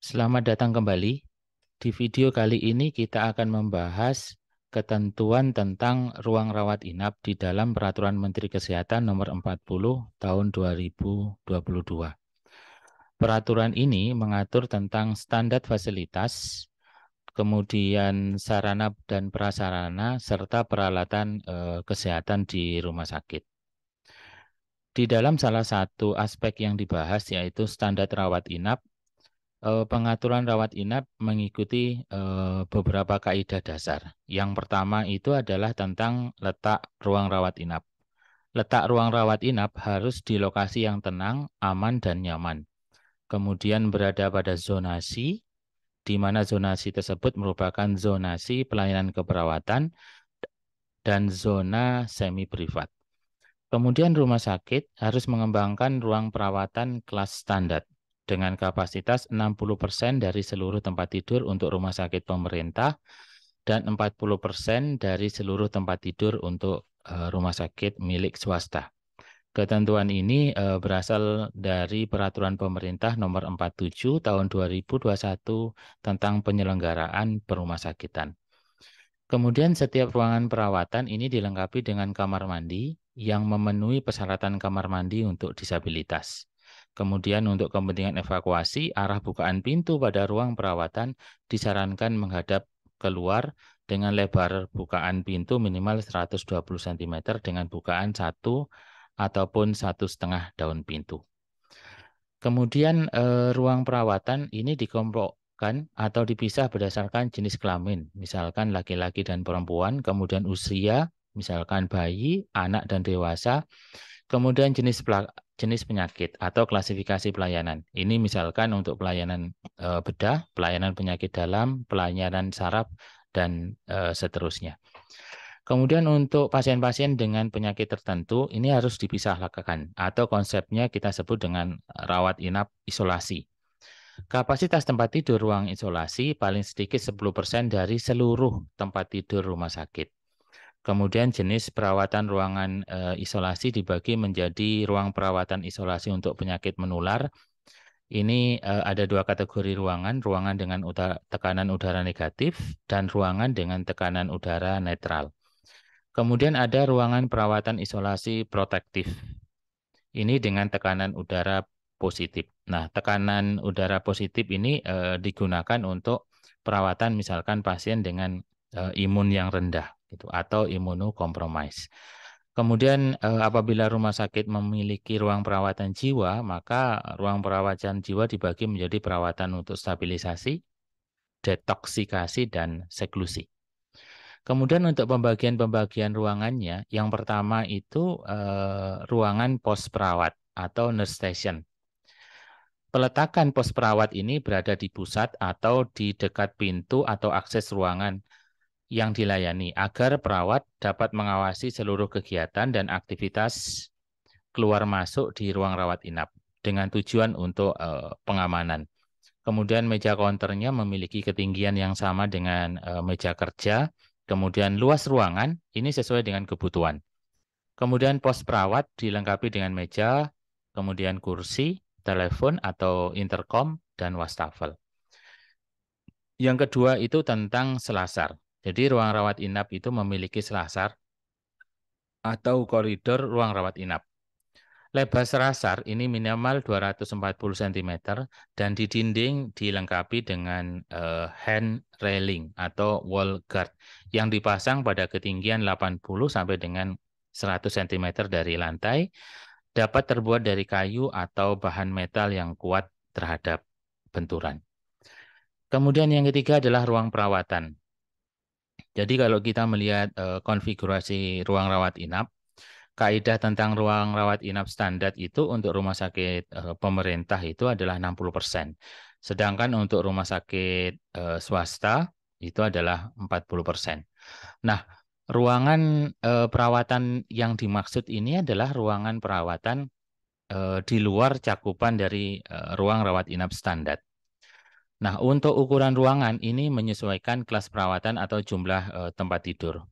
Selamat datang kembali. Di video kali ini kita akan membahas ketentuan tentang ruang rawat inap di dalam Peraturan Menteri Kesehatan Nomor 40 Tahun 2022. Peraturan ini mengatur tentang standar fasilitas, kemudian sarana dan prasarana, serta peralatan kesehatan di rumah sakit. Di dalam salah satu aspek yang dibahas yaitu standar rawat inap, pengaturan rawat inap mengikuti beberapa kaidah dasar. Yang pertama itu adalah tentang letak ruang rawat inap. Letak ruang rawat inap harus di lokasi yang tenang, aman, dan nyaman. Kemudian berada pada zonasi, di mana zonasi tersebut merupakan zonasi pelayanan keperawatan dan zona semi privat. Kemudian rumah sakit harus mengembangkan ruang perawatan kelas standar dengan kapasitas 60% dari seluruh tempat tidur untuk rumah sakit pemerintah dan 40% dari seluruh tempat tidur untuk rumah sakit milik swasta. Ketentuan ini berasal dari Peraturan Pemerintah Nomor 47 Tahun 2021 tentang penyelenggaraan perumahsakitan. Kemudian setiap ruangan perawatan ini dilengkapi dengan kamar mandi yang memenuhi persyaratan kamar mandi untuk disabilitas. Kemudian untuk kepentingan evakuasi, arah bukaan pintu pada ruang perawatan disarankan menghadap keluar dengan lebar bukaan pintu minimal 120 cm dengan bukaan 1 ataupun 1,5 daun pintu. Kemudian ruang perawatan ini dikelompokkan atau dipisah berdasarkan jenis kelamin, misalkan laki-laki dan perempuan, kemudian usia, misalkan bayi, anak dan dewasa, kemudian jenis penyakit atau klasifikasi pelayanan. Ini misalkan untuk pelayanan bedah, pelayanan penyakit dalam, pelayanan saraf, dan seterusnya. Kemudian untuk pasien-pasien dengan penyakit tertentu, ini harus dipisahkan atau konsepnya kita sebut dengan rawat inap isolasi. Kapasitas tempat tidur ruang isolasi paling sedikit 10% dari seluruh tempat tidur rumah sakit. Kemudian jenis perawatan ruangan isolasi dibagi menjadi ruang perawatan isolasi untuk penyakit menular. Ini ada dua kategori ruangan, ruangan dengan tekanan udara negatif dan ruangan dengan tekanan udara netral. Kemudian ada ruangan perawatan isolasi protektif. Ini dengan tekanan udara positif. Nah, tekanan udara positif ini digunakan untuk perawatan misalkan pasien dengan imun yang rendah gitu, atau imunokompromis. Kemudian apabila rumah sakit memiliki ruang perawatan jiwa, maka ruang perawatan jiwa dibagi menjadi perawatan untuk stabilisasi, detoksikasi, dan seklusi. Kemudian untuk pembagian ruangannya, yang pertama itu ruangan pos perawat atau nurse station. Peletakan pos perawat ini berada di pusat atau di dekat pintu atau akses ruangan yang dilayani agar perawat dapat mengawasi seluruh kegiatan dan aktivitas keluar masuk di ruang rawat inap dengan tujuan untuk pengamanan. Kemudian meja counternya memiliki ketinggian yang sama dengan meja kerja. Kemudian luas ruangan ini sesuai dengan kebutuhan. Kemudian pos perawat dilengkapi dengan meja, kemudian kursi, telepon atau intercom, dan wastafel. Yang kedua itu tentang selasar. Jadi ruang rawat inap itu memiliki selasar atau koridor ruang rawat inap. Lebar selasar ini minimal 240 cm dan di dinding dilengkapi dengan hand railing atau wall guard yang dipasang pada ketinggian 80 sampai dengan 100 cm dari lantai, dapat terbuat dari kayu atau bahan metal yang kuat terhadap benturan. Kemudian yang ketiga adalah ruang perawatan. Jadi kalau kita melihat konfigurasi ruang rawat inap, kaidah tentang ruang rawat inap standar itu untuk rumah sakit pemerintah itu adalah 60%. Sedangkan untuk rumah sakit swasta itu adalah 40%. Nah, ruangan perawatan yang dimaksud ini adalah ruangan perawatan di luar cakupan dari ruang rawat inap standar. Nah, untuk ukuran ruangan ini menyesuaikan kelas perawatan atau jumlah tempat tidur.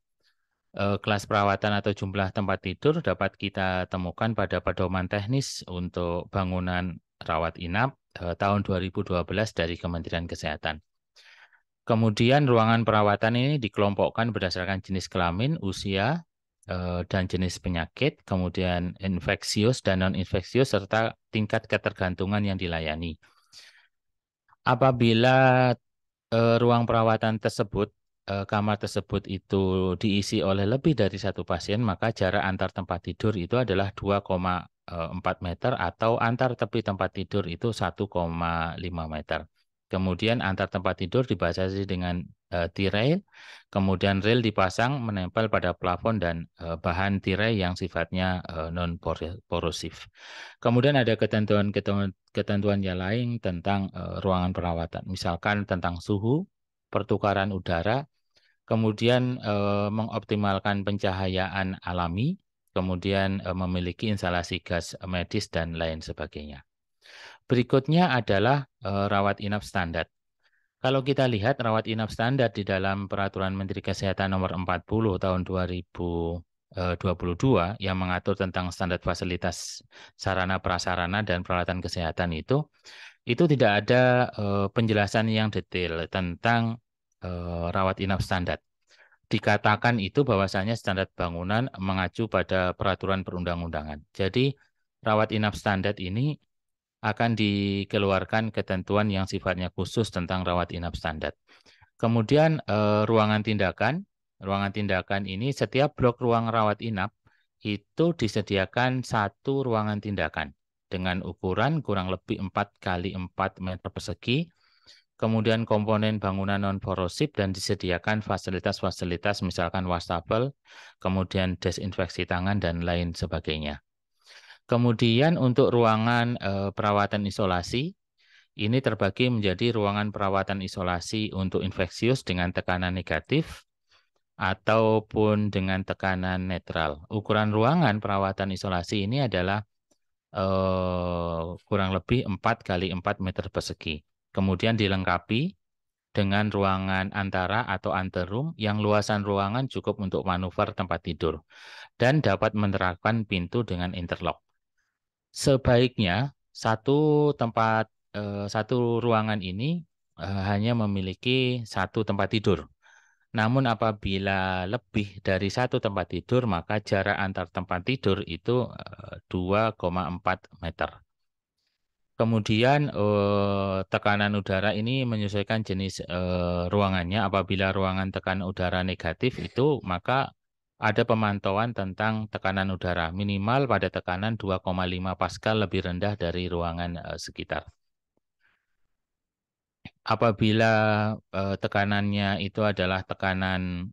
Kelas perawatan atau jumlah tempat tidur dapat kita temukan pada pedoman teknis untuk bangunan rawat inap, tahun 2012 dari Kementerian Kesehatan. Kemudian ruangan perawatan ini dikelompokkan berdasarkan jenis kelamin, usia, dan jenis penyakit, kemudian infeksius dan non-infeksius, serta tingkat ketergantungan yang dilayani. Apabila ruang perawatan tersebut, kamar tersebut itu diisi oleh lebih dari satu pasien, maka jarak antar tempat tidur itu adalah 2,4 meter atau antar tepi tempat tidur itu 1,5 meter. Kemudian antar tempat tidur dibatasi dengan tirai, kemudian rel dipasang menempel pada plafon dan bahan tirai yang sifatnya non-porosif. Kemudian ada ketentuan yang lain tentang ruangan perawatan, misalkan tentang suhu, pertukaran udara, kemudian mengoptimalkan pencahayaan alami, kemudian memiliki instalasi gas medis dan lain sebagainya. Berikutnya adalah rawat inap standar. Kalau kita lihat rawat inap standar di dalam Peraturan Menteri Kesehatan Nomor 40 Tahun 2022 yang mengatur tentang standar fasilitas sarana prasarana dan peralatan kesehatan itu tidak ada penjelasan yang detail tentang rawat inap standar. Dikatakan itu bahwasanya standar bangunan mengacu pada peraturan perundang-undangan. Jadi rawat inap standar ini akan dikeluarkan ketentuan yang sifatnya khusus tentang rawat inap standar. Kemudian ruangan tindakan. Ruangan tindakan ini setiap blok ruang rawat inap itu disediakan satu ruangan tindakan dengan ukuran kurang lebih 4 kali 4 meter persegi. Kemudian komponen bangunan non-porosif dan disediakan fasilitas-fasilitas misalkan wastafel, kemudian desinfeksi tangan dan lain sebagainya. Kemudian untuk ruangan perawatan isolasi, ini terbagi menjadi ruangan perawatan isolasi untuk infeksius dengan tekanan negatif ataupun dengan tekanan netral. Ukuran ruangan perawatan isolasi ini adalah kurang lebih 4 kali 4 meter persegi. Kemudian dilengkapi dengan ruangan antara atau anterum yang luasan ruangan cukup untuk manuver tempat tidur dan dapat menerapkan pintu dengan interlock. Sebaiknya satu ruangan ini hanya memiliki satu tempat tidur. Namun apabila lebih dari satu tempat tidur, maka jarak antar tempat tidur itu 2,4 meter. Kemudian tekanan udara ini menyesuaikan jenis ruangannya. Apabila ruangan tekanan udara negatif itu, maka ada pemantauan tentang tekanan udara minimal pada tekanan 2,5 Pascal lebih rendah dari ruangan sekitar. Apabila tekanannya itu adalah tekanan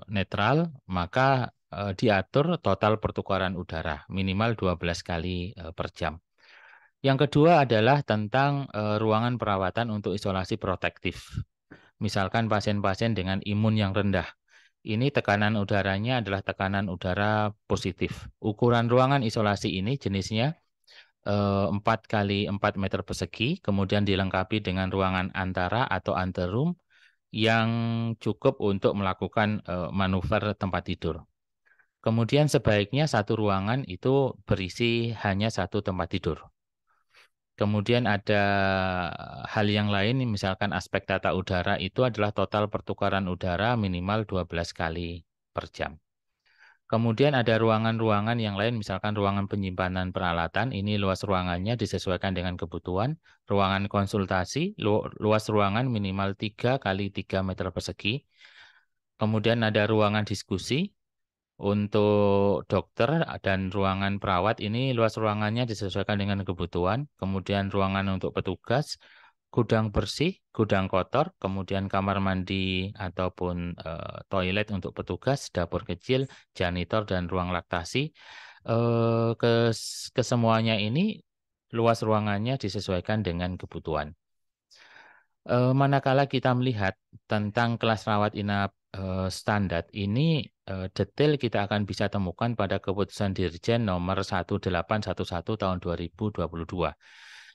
netral, maka diatur total pertukaran udara minimal 12 kali per jam. Yang kedua adalah tentang ruangan perawatan untuk isolasi protektif. Misalkan pasien-pasien dengan imun yang rendah. Ini tekanan udaranya adalah tekanan udara positif. Ukuran ruangan isolasi ini jenisnya 4 kali 4 meter persegi, kemudian dilengkapi dengan ruangan antara atau anterum yang cukup untuk melakukan manuver tempat tidur. Kemudian sebaiknya satu ruangan itu berisi hanya satu tempat tidur. Kemudian ada hal yang lain, misalkan aspek tata udara itu adalah total pertukaran udara minimal 12 kali per jam. Kemudian ada ruangan-ruangan yang lain, misalkan ruangan penyimpanan peralatan, ini luas ruangannya disesuaikan dengan kebutuhan. Ruangan konsultasi, luas ruangan minimal 3 kali 3 meter persegi. Kemudian ada ruangan diskusi, untuk dokter dan ruangan perawat ini luas ruangannya disesuaikan dengan kebutuhan. Kemudian ruangan untuk petugas, gudang bersih, gudang kotor, kemudian kamar mandi ataupun toilet untuk petugas, dapur kecil, janitor dan ruang laktasi. Kesemuanya ini luas ruangannya disesuaikan dengan kebutuhan. Manakala kita melihat tentang kelas rawat inap standar ini detail kita akan bisa temukan pada keputusan Dirjen nomor 1811 tahun 2022.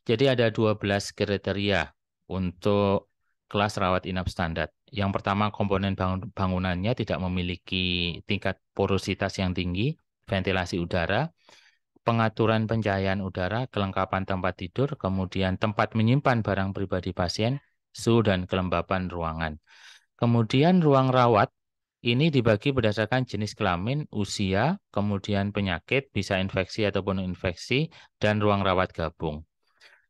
Jadi ada 12 kriteria untuk kelas rawat inap standar. Yang pertama, komponen bangunannya tidak memiliki tingkat porositas yang tinggi, ventilasi udara. pengaturan pencahayaan udara, kelengkapan tempat tidur, kemudian tempat menyimpan barang pribadi pasien, suhu dan kelembapan ruangan. Kemudian ruang rawat ini dibagi berdasarkan jenis kelamin, usia, kemudian penyakit, bisa infeksi ataupun infeksi, dan ruang rawat gabung.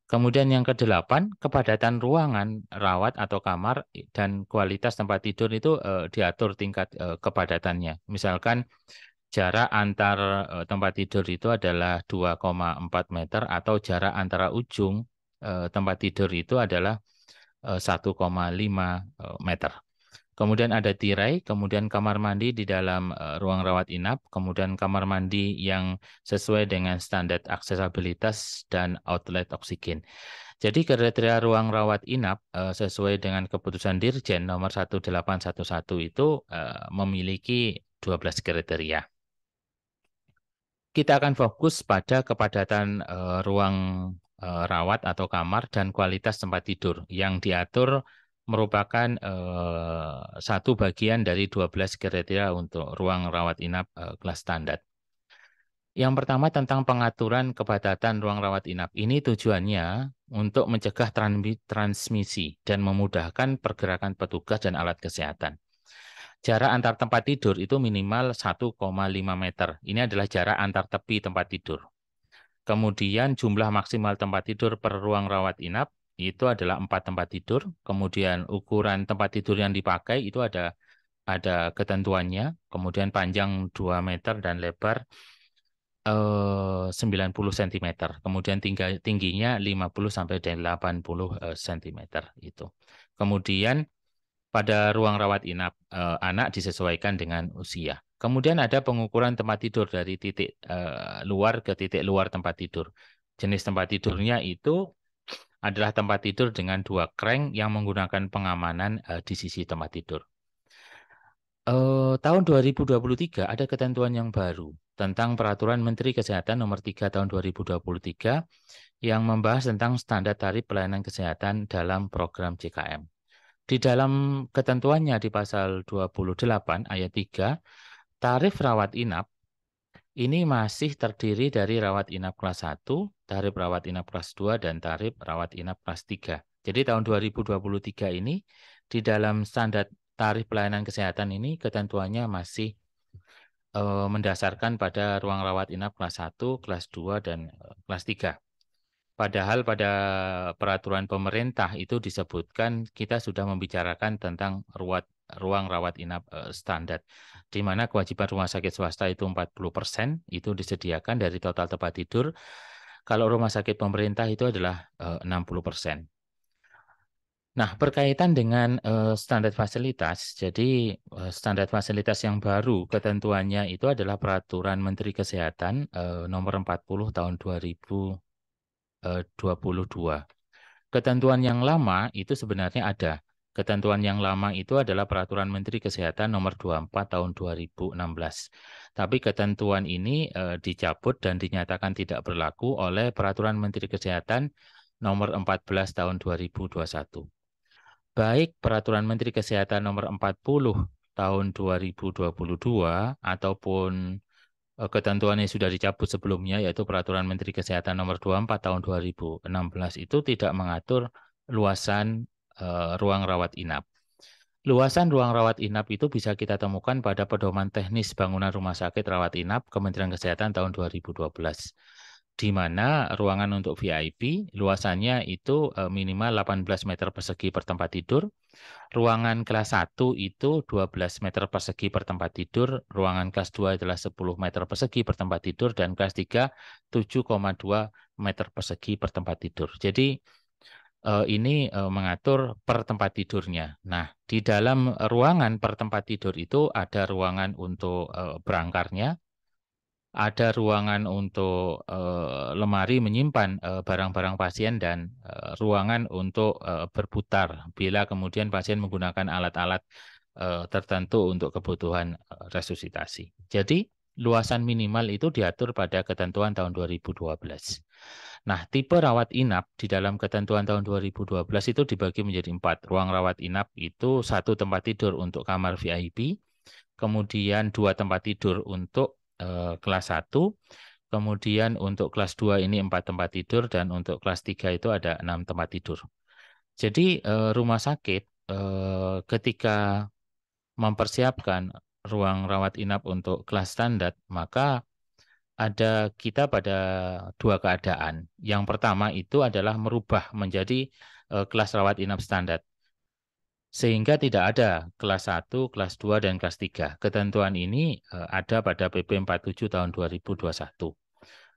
Kemudian yang kedelapan, kepadatan ruangan rawat atau kamar dan kualitas tempat tidur itu diatur tingkat kepadatannya. Misalkan jarak antar tempat tidur itu adalah 2,4 meter atau jarak antara ujung tempat tidur itu adalah 1,5 meter. Kemudian ada tirai, kemudian kamar mandi di dalam ruang rawat inap, kemudian kamar mandi yang sesuai dengan standar aksesabilitas dan outlet oksigen. Jadi kriteria ruang rawat inap sesuai dengan keputusan Dirjen nomor 1811 itu memiliki 12 kriteria. Kita akan fokus pada kepadatan ruang rawat atau kamar dan kualitas tempat tidur yang diatur merupakan satu bagian dari 12 kriteria untuk ruang rawat inap kelas standar. Yang pertama tentang pengaturan kepadatan ruang rawat inap. Ini tujuannya untuk mencegah transmisi dan memudahkan pergerakan petugas dan alat kesehatan. Jarak antar tempat tidur itu minimal 1,5 meter. Ini adalah jarak antar tepi tempat tidur. Kemudian jumlah maksimal tempat tidur per ruang rawat inap itu adalah 4 tempat tidur. Kemudian ukuran tempat tidur yang dipakai itu ada ketentuannya. Kemudian panjang 2 meter dan lebar 90 cm. Kemudian tingginya 50 sampai 80 cm itu. Kemudian pada ruang rawat inap anak disesuaikan dengan usia. Kemudian ada pengukuran tempat tidur dari titik luar ke titik luar tempat tidur. Jenis tempat tidurnya itu adalah tempat tidur dengan 2 crank yang menggunakan pengamanan di sisi tempat tidur. Tahun 2023 ada ketentuan yang baru tentang Peraturan Menteri Kesehatan Nomor 3 Tahun 2023 yang membahas tentang standar tarif pelayanan kesehatan dalam program JKM. Di dalam ketentuannya di pasal 28 ayat 3, tarif rawat inap ini masih terdiri dari rawat inap kelas 1, tarif rawat inap kelas 2, dan tarif rawat inap kelas 3. Jadi tahun 2023 ini di dalam standar tarif pelayanan kesehatan ini ketentuannya masih mendasarkan pada ruang rawat inap kelas 1, kelas 2, dan kelas 3. Padahal pada peraturan pemerintah itu disebutkan kita sudah membicarakan tentang ruang rawat inap standar, di mana kewajiban rumah sakit swasta itu 40% itu disediakan dari total tempat tidur. Kalau rumah sakit pemerintah itu adalah 60%. Nah, berkaitan dengan standar fasilitas, jadi standar fasilitas yang baru ketentuannya itu adalah Peraturan Menteri Kesehatan nomor 40 tahun 2022. Ketentuan yang lama itu sebenarnya ada. Ketentuan yang lama itu adalah Peraturan Menteri Kesehatan Nomor 24 Tahun 2016. Tapi ketentuan ini dicabut dan dinyatakan tidak berlaku oleh Peraturan Menteri Kesehatan Nomor 14 Tahun 2021. Baik Peraturan Menteri Kesehatan Nomor 40 Tahun 2022 ataupun ketentuan yang sudah dicabut sebelumnya, yaitu Peraturan Menteri Kesehatan Nomor 24 Tahun 2016 itu tidak mengatur luasan ruang rawat inap. Luasan ruang rawat inap itu bisa kita temukan pada Pedoman Teknis Bangunan Rumah Sakit Rawat Inap Kementerian Kesehatan tahun 2012. Di mana ruangan untuk VIP luasannya itu minimal 18 meter persegi per tempat tidur. Ruangan kelas 1 itu 12 meter persegi per tempat tidur, ruangan kelas 2 adalah 10 meter persegi per tempat tidur, dan kelas 3 7,2 meter persegi per tempat tidur. Jadi ini mengatur per tempat tidurnya. Nah, di dalam ruangan per tempat tidur itu ada ruangan untuk berangkarnya, ada ruangan untuk lemari menyimpan barang-barang pasien, dan ruangan untuk berputar bila kemudian pasien menggunakan alat-alat tertentu untuk kebutuhan resusitasi. Jadi luasan minimal itu diatur pada ketentuan tahun 2012. Nah, tipe rawat inap di dalam ketentuan tahun 2012 itu dibagi menjadi 4. Ruang rawat inap itu 1 tempat tidur untuk kamar VIP, kemudian 2 tempat tidur untuk kelas 1, kemudian untuk kelas 2 ini 4 tempat tidur, dan untuk kelas 3 itu ada 6 tempat tidur. Jadi rumah sakit ketika mempersiapkan ruang rawat inap untuk kelas standar, maka kita pada dua keadaan. Yang pertama itu adalah merubah menjadi kelas rawat inap standar. Sehingga tidak ada kelas 1, kelas 2, dan kelas 3. Ketentuan ini ada pada PP 47 tahun 2021.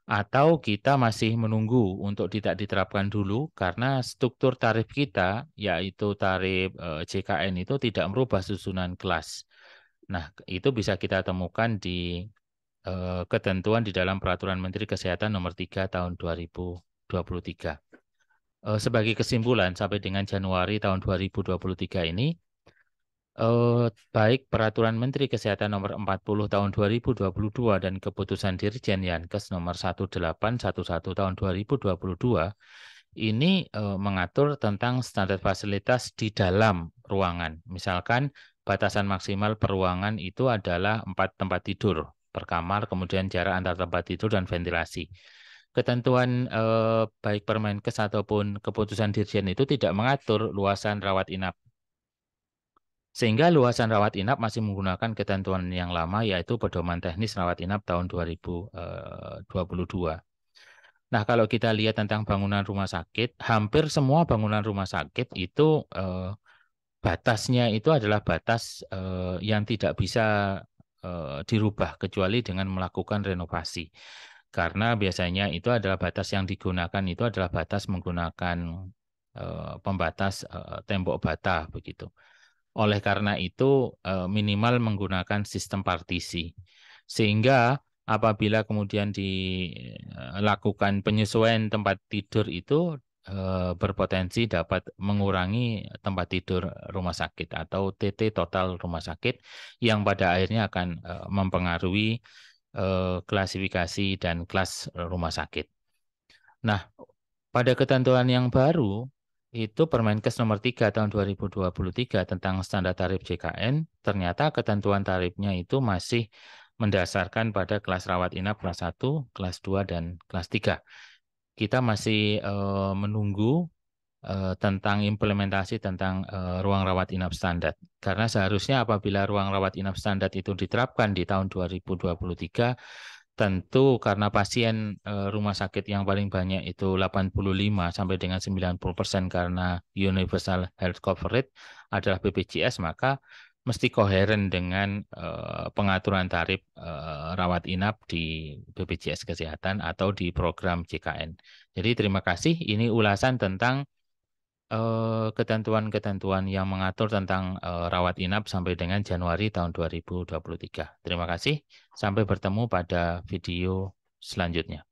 Atau kita masih menunggu untuk tidak diterapkan dulu karena struktur tarif kita, yaitu tarif JKN itu tidak merubah susunan kelas. Nah, itu bisa kita temukan di ketentuan di dalam Peraturan Menteri Kesehatan Nomor 3 tahun 2023. Sebagai kesimpulan, sampai dengan Januari tahun 2023 ini, baik Peraturan Menteri Kesehatan Nomor 40 tahun 2022 dan Keputusan Dirjen Yankes Nomor 1811 tahun 2022 ini mengatur tentang standar fasilitas di dalam ruangan. Misalkan batasan maksimal per ruangan itu adalah 4 tempat tidur per kamar, kemudian jarak antar tempat tidur dan ventilasi. Ketentuan baik Permenkes ataupun Keputusan Dirjen itu tidak mengatur luasan rawat inap. Sehingga luasan rawat inap masih menggunakan ketentuan yang lama, yaitu Pedoman Teknis Rawat Inap tahun 2022. Nah, kalau kita lihat tentang bangunan rumah sakit, hampir semua bangunan rumah sakit itu batasnya itu adalah batas yang tidak bisa dirubah kecuali dengan melakukan renovasi. Karena biasanya itu adalah batas yang digunakan itu adalah batas menggunakan pembatas tembok bata begitu. Oleh karena itu minimal menggunakan sistem partisi. Sehingga apabila kemudian dilakukan penyesuaian tempat tidur itu berpotensi dapat mengurangi tempat tidur rumah sakit atau TT total rumah sakit yang pada akhirnya akan mempengaruhi klasifikasi dan kelas rumah sakit. Nah, pada ketentuan yang baru, itu Permenkes nomor 3 tahun 2023 tentang standar tarif JKN, ternyata ketentuan tarifnya itu masih mendasarkan pada kelas rawat inap kelas 1, kelas 2, dan kelas 3. Kita masih menunggu tentang implementasi tentang ruang rawat inap standar. Karena seharusnya apabila ruang rawat inap standar itu diterapkan di tahun 2023, tentu karena pasien rumah sakit yang paling banyak itu 85 sampai dengan 90% karena Universal Health Coverage adalah BPJS, maka mesti koheren dengan pengaturan tarif rawat inap di BPJS Kesehatan atau di program JKN. Jadi terima kasih, ini ulasan tentang ketentuan-ketentuan yang mengatur tentang rawat inap sampai dengan Januari tahun 2023. Terima kasih, sampai bertemu pada video selanjutnya.